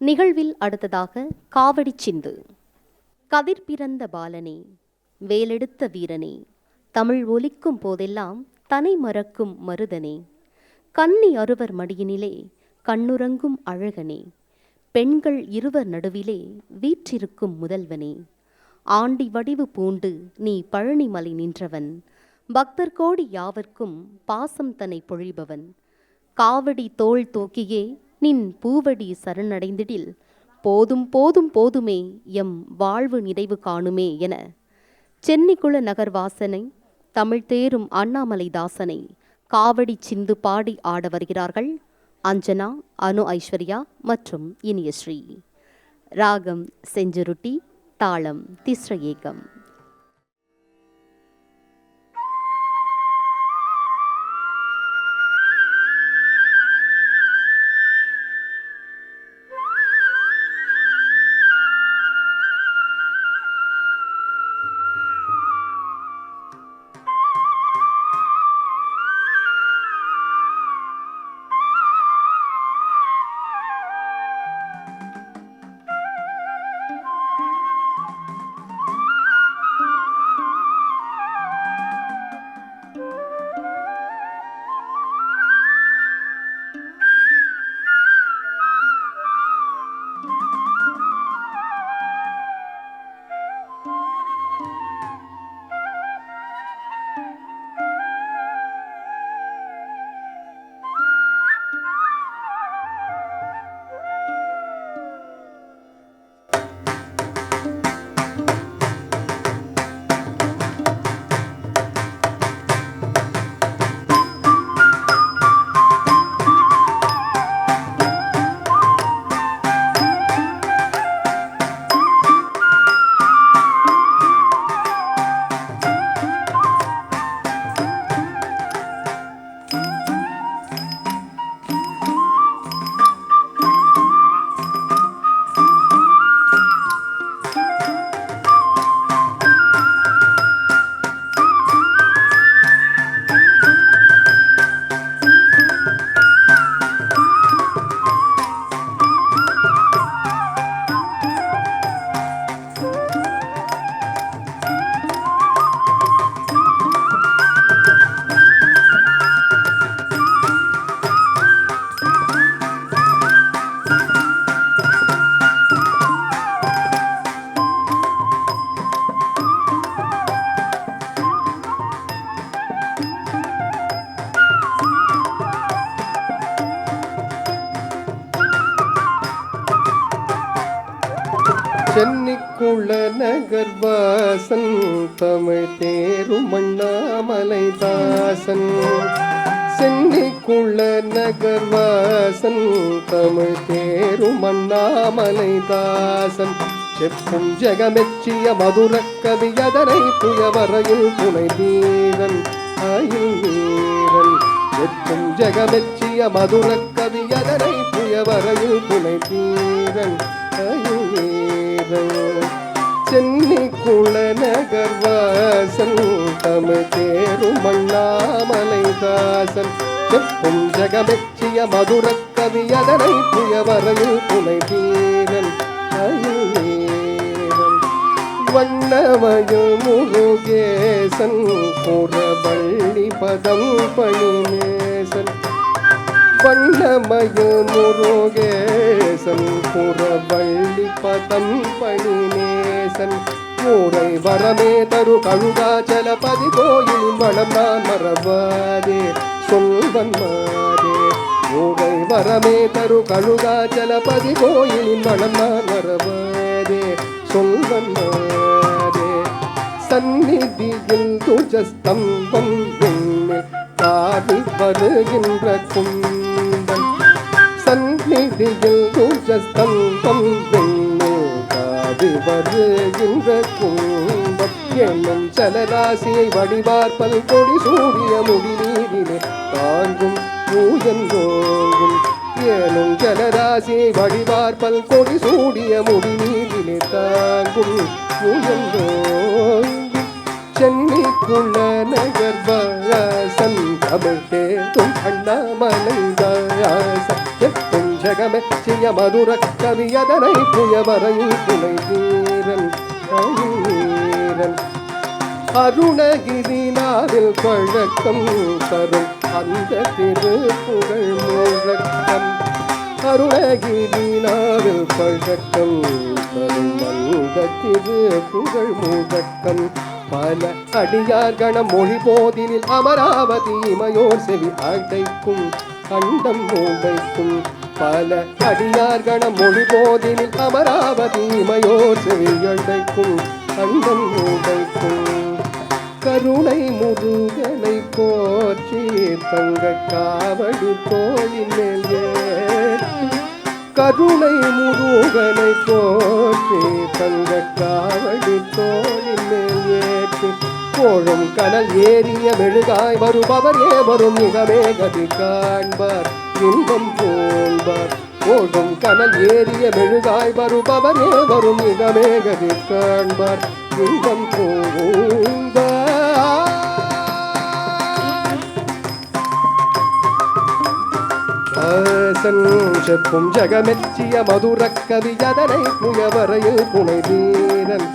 நிகழ்வில் அடுத்ததாக காவடி சிந்து. கதிர் பிறந்த பாலனே, வேலெடுத்த வீரனே, தமிழ் ஒலிக்கும் போதெல்லாம் தனை மறக்கும் மருதனே, கன்னி அறுவர் மடியினிலே கண்ணுறங்கும் அழகனே, பெண்கள் இருவர் நடுவிலே வீற்றிருக்கும் முதல்வனே, ஆண்டி வடிவு பூண்டு நீ பழனிமலை நின்றவன், பக்தர் கோடி யாவர்க்கும் பாசம் தன்னை பொழிபவன், காவடி தோள் தூக்கியே நின் பூவடி சரணடைந்திடில் போதும் போதும் போதுமே எம் வாழ்வு நிறைவு காணுமே என சென்னிக்குள நகர்வாசனை தமிழ் தேரும் அண்ணாமலை தாசனை காவடி சிந்து பாடி ஆட வருகிறார்கள் அஞ்சனா, அனு ஐஸ்வர்யா மற்றும் இனியஸ்ரீ. ராகம் செஞ்சுருட்டி, தாளம் திஸ்ர ஏகம். சென்னிக்குள நகர்வாசன் தமிழ் தேரும் அண்ணாமலை தாசன், சென்னிக்குள நகர்வாசன் தமிழ் தேரும் அண்ணாமலை தாசன், செப்பும் ஜெகமெச்சிய மதுர கவி அதனை புயவரையில் துணை வீரன் ஆயுள் வீரன், செப்பும் ஜெகமெச்சிய மதுர கவி அதனை புயவரையில் துணை வீரன் ஆயுள் சென்னிக்குள நகர்வாசன் தமிழ் தேரும் அண்ணாமலை தாசன், செப்பும் ஜெகமெச்சிய மதுர கவி அதனை புயவரையில் துணை வீரன் ஆயுள் வீரன், வண்ணமயில் முருகேசன் புறவள்ளி பதம் பணிநேசன், வண்ணமயில் முருகேசன் புறவள்ளி பதம் பணிநேசன், ஊரை வரமே தரு கழுகாச்சலபதி கோயிலின் வளம் நான் மறவாதே சொல்வன் மாதே, ஊரை வரமே தரு கழுகாச்சலபதி கோயிலின் வளம் நான் மறவாதே சொல்வன் மாதே, சந்நிதியில் துஜஸ்தம்பம் விண்ணில் காவி வருகின்ற குந்தன், சந்நிதியில் துஜஸ்தம்பம் விண்ணில் காவி வருகின்ற குந்தன், என்னும் சலராசியை வடிவார்ப்பல் கொடி சூடிய முடி நீரிலே தாங்கும் பூயன்றோங்கும், ஏனும் ஜலராசியை வடிவார்ப்பல் கொடி சூடிய முடி நீரிலே தாங்கும் பூயன்றோங்கும், சென்னிக்குள நகர்வாசன் தமிழ் தேரும் அண்ணாமலை தாசன், செப்பும் ஜெகமெச்சிய மதுர கவியதனை புயவரையில் புனை வீரன் அருணகிரிநாவில் பழக்கம் தரும் அந்த திருப்புகழ் முழக்கம் அருணகிரிநாவில் பழக்கம் தரும் அந்த திருப்புகழ் முழக்கம் பல அடியார் கணம் மொழி போதினில் அமராவதி இமையோர் செவி அடைக்கும் கண்டம் மூடைக்கும் பல அடியார் கணம் மொழி போதினில் அமராவதி இமையோர் செவி அடைக்கும் கண்டம் மூடைக்கும் கருணை முருகனை போற்றி தங்க காவடி தோளின் மேல் ஏற்றி கருணை முருகனை போற்றி தங்க காவடி தோளின் மேல் ஏற்றி கோழும் கனல் ஏறிய மெழுகாய் வருபவர் ஏவரும் மிகவே கதி காண்பார் இன்பம் போல்பார் கோழும் கனல் ஏறிய மெழுகாய் வருபவர் ஏவரும் மிகவே கதி காண்பார் இன்பம் போல்பார் செப்பும் ஜெகமெச்சிய மதுர கவியதனை புயவரையில் புனை வீரன்